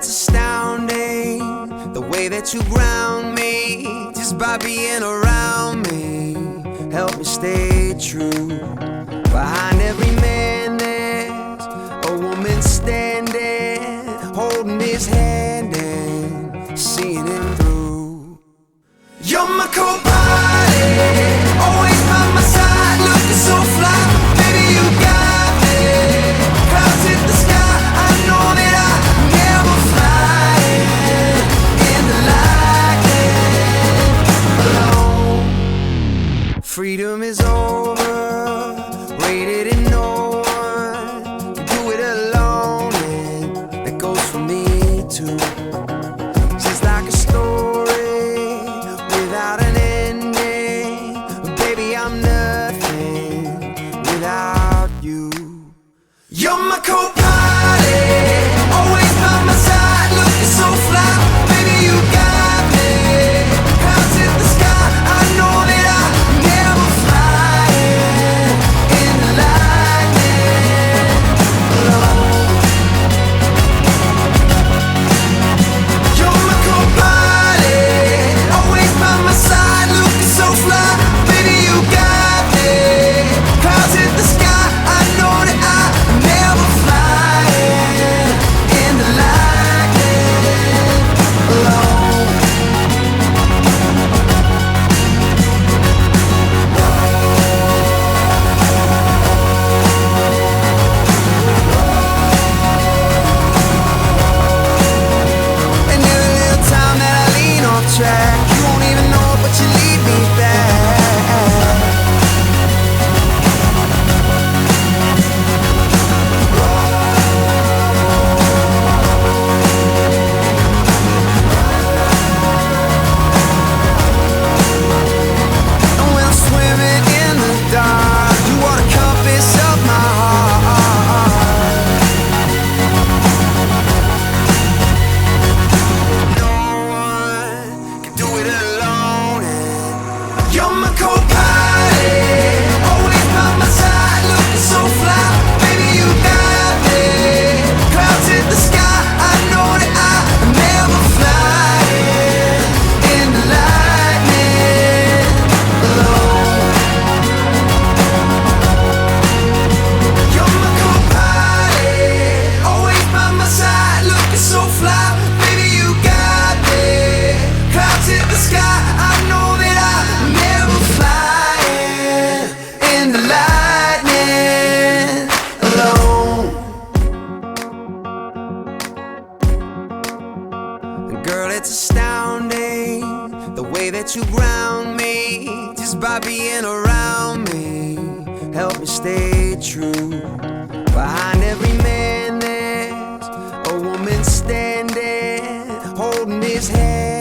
it's astounding the way that you ground me just by being around me. Help me stay true. Behind every man there's a woman standing, holding his hand and seeing him through. You're my co-pilot, always by my side, looking so fly. Baby, you got me. Clouds in the sky, I know that I never fly in the lightning alone. Freedom is over, rated in no one can do it alone, and that goes for me too. Just like a story without an ending, baby, I'm nothing without you. You're my co-pilot, always by my side, looking so fly. Baby, you got me. Clouds in the sky, I know that I never fly in the lightning alone. You're my co-pilot, always by my side, looking so fly. Baby, you got me. Clouds in the sky, I know that I never fly in the lightning alone. And every little time that I lean off track, you won't even know it, but you lead me back. And when I'm swimming in the dark, you are the compass of my heart. No one can do it alone, and you're my co-pilot, always by my side, looking so fly. Baby, you got me. Clouds in the sky, I know that I never fly in the lightning alone. You're my co-pilot, always by my side, looking so fly. Baby, you got me. Clouds in the sky, I know that I never fly in the lightning alone. Girl, it's astounding the way that you ground me just by being around me. Help me stay true. Behind every man there's a woman standing, holding his hand